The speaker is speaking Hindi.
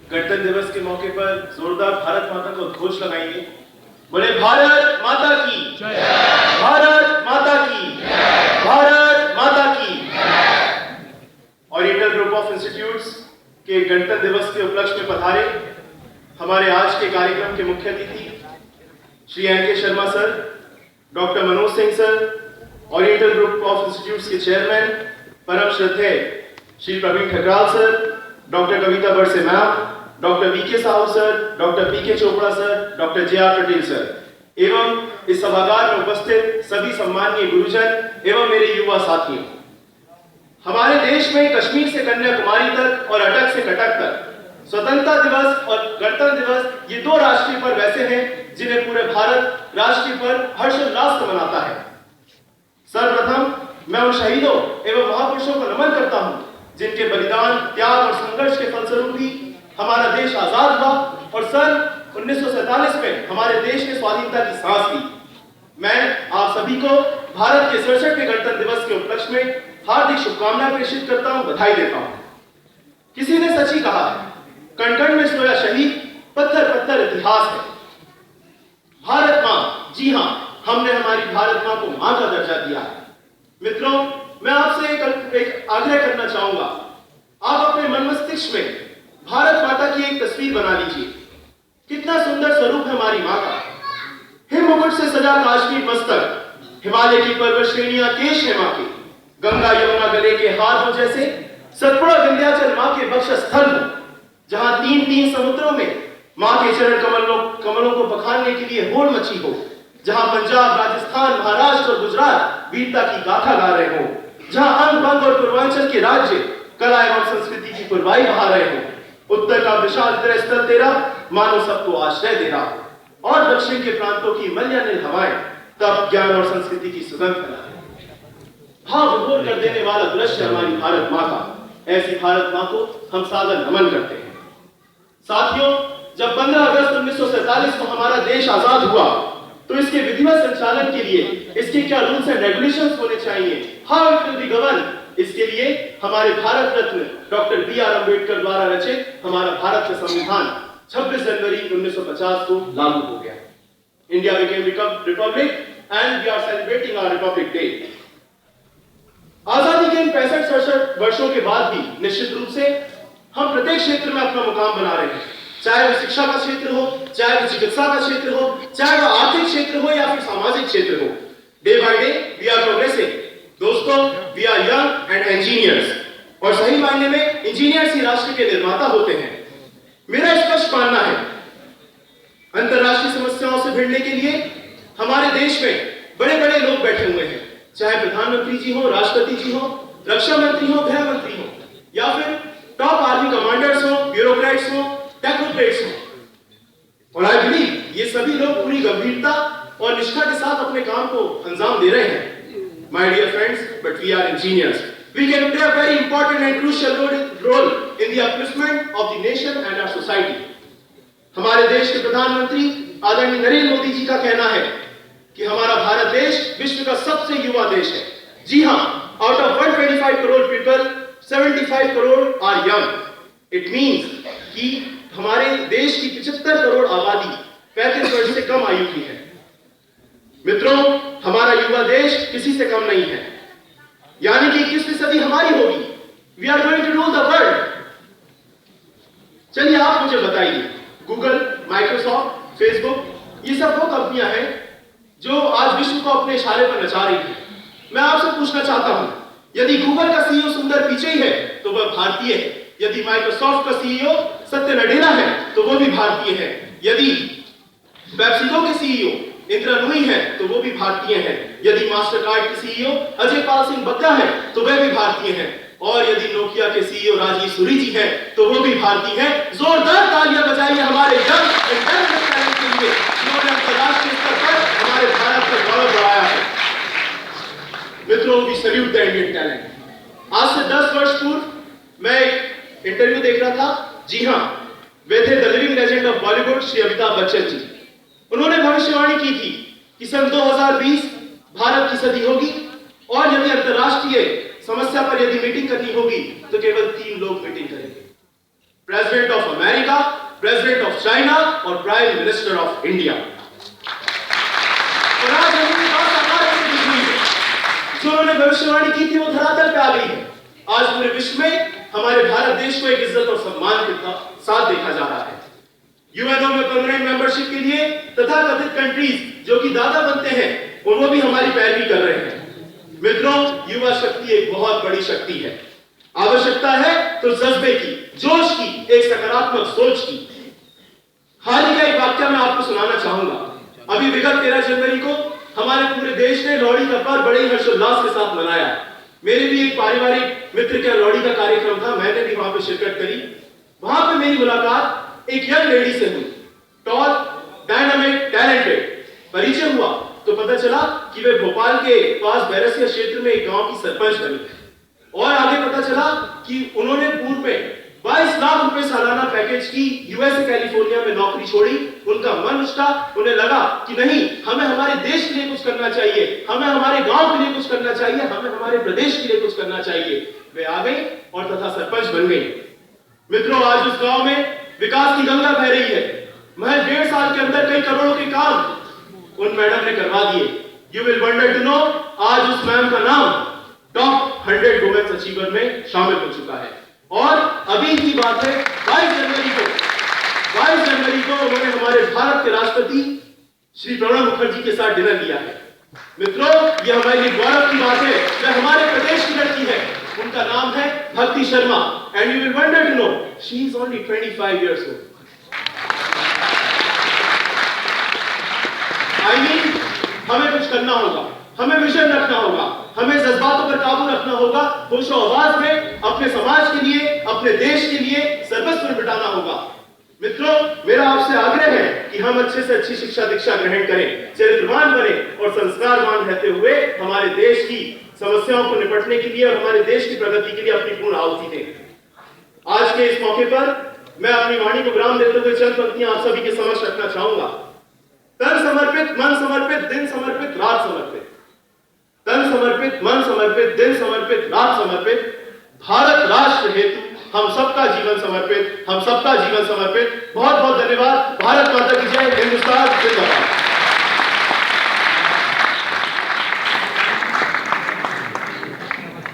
गणतंत्र दिवस के मौके पर जोरदार भारत माता का उद्घोष लगाएंगे। बोले भारत माता की जय, भारत माता की जय, भारत माता की जय। ओरिएंटल ग्रुप ऑफ इंस्टीट्यूट्स के गणतंत्र दिवस के उपलक्ष्य में पधारे हमारे आज के कार्यक्रम के मुख्य अतिथि Shri NK. Sharma sir, doctor Manoj Singh sir, oriental group of institutes के चेयरमैन परम श्रद्धेय श्री प्रवीण ठकराल सर, डॉक्टर कविता बरसे ma'am, doctor VK. Sahu sir, doctor PK. Chopra sir, doctor JR. Patel sir एवं इस सभागार में उपस्थित सभी सम्माननीय गुरुजन एवं मेरे युवा साथियों। हमारे देश में कश्मीर से कन्याकुमारी तक और अटक से कटक तक स्वतंत्रता दिवस और गणतंत्र दिवस ये दो राष्ट्रीय पर्व ऐसे हैं जिन्हें पूरे भारत राष्ट्रीय पर्व हर्षोल्लास से मनाता है। सर्वप्रथम मैं उन शहीदों एवं महापुरुषों को नमन करता हूं जिनके बलिदान, त्याग और संघर्ष के फलस्वरूप ही हमारा देश आजाद हुआ और सन 1947 में हमारे देश के स्वाधीनता की सांस ली। मैं आप सभी को भारत के 67वें गणतंत्र दिवस के उपलक्ष्य में हार्दिक शुभकामनाएं प्रेषित करता हूं, बधाई देता हूं। किसी ने सच ही कहा है, कण कण में सोया शहीद, पत्थर पत्थर इतिहास है। भारत मां, जी हां, हमने हमारी भारत मां को मां का दर्जा दिया है। मित्रों, मैं आपसे एक आग्रह करना चाहूंगा, आप अपने मन मस्तिष्क में भारत माता की एक तस्वीर बना लीजिए। कितना सुंदर स्वरूप है हमारी मां का। हिम मुकुट से सजा काश्मीर मस्तक, हिमालय की पर्वत श्रेणियां केश है मां के, गंगा यमुना गले के हार हो जैसे, सतपुड़ा विंध्याचल मां के वक्षस्थल हो, जहां तीन तीन समुद्रों में मां के चरण कमलों को पखारने के लिए होड़ मची हो, जहां पंजाब, राजस्थान, महाराष्ट्र और गुजरात वीरता की गाथा गा रहे हो, जहां अंग बंग और पूर्वांचल के राज्य कला एवं संस्कृति की पुरवाई बहा रहे हो, उत्तर का विशाल स्थल तेरा मानो सबको आश्रय दे रहा हो, और दक्षिण के प्रांतों की मल्यानिल हवाएं तप, ज्ञान और संस्कृति की सुगंध फैलाए। भाव विभोर कर देने वाला दृश्य हमारी भारत मां का। ऐसी भारत मां को हम सादर नमन करते हैं। साथियों, जब 15 अगस्त 1947 को हमारा देश आजाद हुआ तो इसके विधिवत संचालन के लिए इसके क्या रूल्स एंड रेगुलेशंस होने चाहिए, how it will be govern, इसके लिए हमारे भारत रत्न डॉक्टर बी.आर. अम्बेडकर द्वारा रचित हमारा भारत का संविधान 26 जनवरी 1950 को लागू हो गया। India became republic and we are celebrating our republic day. आजादी के इन 65 वर्षों के बाद भी निश्चित रूप से हम प्रत्येक क्षेत्र में अपना मुकाम बना रहे हैं, चाहे वो शिक्षा का क्षेत्र हो, चाहे वो चिकित्सा का क्षेत्र हो, चाहे वो आर्थिक क्षेत्र हो या फिर सामाजिक क्षेत्र हो। Day by day we are progressing. दोस्तों, we are young and engineers, और सही मायने में इंजीनियर्स ही राष्ट्र के निर्माता होते हैं। मेरा स्पष्ट मानना है, अंतरराष्ट्रीय समस्याओं से भिड़ने के लिए हमारे देश में बड़े बड़े लोग बैठे हुए हैं, चाहे प्रधानमंत्री जी हो, राष्ट्रपति जी हो, रक्षा मंत्री हो, गृह मंत्री हो, या फिर टॉप आर्मी कमांडर्स हो, ब्यूरोक्रेट्स हो, टेक्नोक्रेट्स हो। और आई बिलीव ये सभी लोग पूरी गंभीरता और निष्ठा के साथ अपने काम को अंजाम दे रहे हैं। My dear friends, but we are engineers. We can play a very important and crucial role in the upliftment of the nation and our society. हमारे देश के प्रधानमंत्री आदरणीय नरेंद्र मोदी जी का कहना है कि हमारा भारत देश विश्व का सबसे युवा देश है। जी हां, out of 125 crore people, 75 crore are young. It means कि हमारे देश की 75 करोड़ आबादी 35 वर्ष से कम आयु की है। मित्रों, हमारा युवा देश किसी से कम नहीं है, यानी कि 21वीं सदी हमारी होगी। We are going to rule the world. चलिए आप मुझे बताइए, गूगल, माइक्रोसॉफ्ट, फेसबुक, ये सब वो कंपनियां हैं जो आज विश्व को अपने इशारे पर नचा रही हैं। मैं आपसे पूछना चाहता हूं, यदि गूगल का सीईओ सुंदर पिचई है तो वह भारतीय है, यदि माइक्रोसॉफ्ट का सीईओ सत्य नडेला है तो वो भी भारतीय है, यदि पेप्सिको के सीईओ इंदिरा नूई है तो वो भी भारतीय है, यदि मास्टरकार्ड के सीईओ अजय पाल सिंह बग्गा है तो वह भी भारतीय है, और यदि नोकिया के सीईओ राजीव सूरी जी हैं तो वो भी भारतीय हैं। जोरदार तालियां बजाइए हमारे यंग टैलेंट के लिए, जिन्होंने अंतरराष्ट्रीय स्तर पर हमारे भारत का गौरव बढ़ाया है। मित्रों, we salute the Indian talent. आज से 10 वर्ष पूर्व मैं एक इंटरव्यू देख रहा था। जी हां, वे थे the living legend of Bollywood Shri Amitabh Bachchan ji. उन्होंने भविष्यवाणी की थी कि सन 2020 भारत की सदी होगी, और यदि अंतरराष्ट्रीय समस्या पर यदि मीटिंग करनी होगी तो केवल 3 लोग मीटिंग करेंगे, president of America, America, president of China और प्राइम मिनिस्टर ऑफ इंडिया। और आज हमें बात साकार होती दिख रही है। जो उन्होंने भविष्यवाणी की थी वो धरातल पे आ गई है। आज पूरे विश्व में हमारे भारत देश को एक इज्जत और सम्मान के साथ देखा जा रहा है। यूएनओ में परमानेंट मेंबरशिप के लिए तथा कथित कंट्रीज जो कि दादा बनते हैं और वो भी हमारी पैरवी कर रहे हैं। मित्रों, युवा शक्ति एक बहुत बड़ी शक्ति है। आवश्यकता है तो जज्बे की, जोश की, एक सकारात्मक सोच की। हाल ही का एक वाक्य मैं आपको सुनाना चाहूंगा। अभी विगत 13 जनवरी को हमारे पूरे देश ने लोहड़ी का पर्व बड़े ही हर्षोल्लास के साथ मनाया। मेरे भी एक पारिवारिक मित्र का लोहड़ी का कार्यक्रम था, मैंने भी वहां पर शिरकत करी। वहां पे मेरी मुलाकात एक यंग लेडी से हुई, टॉल, डायनामिक, टैलेंटेड। परिचय हुआ तो पता चला कि वे भोपाल के पास बैरसिया क्षेत्र में एक गांव की सरपंच बनी और आगे पता चला कि उन्होंने पूर्व में 22 लाख रुपए सालाना पैकेज की यूएसए कैलिफोर्निया में नौकरी छोड़ी। उनका मन उठा, उन्हें लगा कि नहीं, हमें हमारे देश के लिए कुछ करना चाहिए, हमें हमारे गांव के लिए कुछ करना चाहिए, हमें हमारे प्रदेश के लिए कुछ करना चाहिए। वे आ गई और तथा सरपंच बन गई। मित्रों, आज उस गांव में विकास की गंगा बह रही है। महज 1.5 साल के अंदर कई करोड़ों के काम उन मैडम ने करवा दिए। You will wonder to know, आज उस मैम का नाम टॉप 100 वुमेन्स अचीवर में शामिल हो चुका है। और अभी की बात है, 22 जनवरी को उन्होंने हमारे भारत के राष्ट्रपति श्री प्रणब मुखर्जी के साथ डिनर किया है। मित्रों, यह हमारे लिए गौरव की बात है। वह हमारे प्रदेश की लड़की है, उनका नाम है Bhakti Sharma. And you will wonder to know, she is only 25 years old. I mean, हमें कुछ करना होगा, हमें विजन रखना होगा, हमें जज्बातों पर काबू रखना होगा, होशो आवाज में अपने समाज के लिए, अपने देश के लिए सर्वस्व बिटाना होगा। मित्रों, मेरा आपसे आग्रह है कि हम अच्छे से अच्छी शिक्षा दीक्षा ग्रहण करें, चरित्रवान बने और संस्कारवान रहते हुए हमारे देश की समस्याओं को निपटने के लिए और हमारे देश की प्रगति के लिए अपनी पूर्ण आहुति दें। आज के इस मौके पर मैं अपनी वाणी को विराम देते हुए चंद पंक्तियां आप सभी के समक्ष रखना चाहूंगा। तन समर्पित, मन समर्पित, दिन समर्पित, रात समर्पित। तन समर्पित, मन समर्पित, दिन समर्पित, रात समर्पित। भारत राष्ट्र हेतु हम सबका जीवन समर्पित, हम सबका जीवन समर्पित। बहुत बहुत धन्यवाद। भारत माता की जय। हिंदुस्तान जिंदाबाद।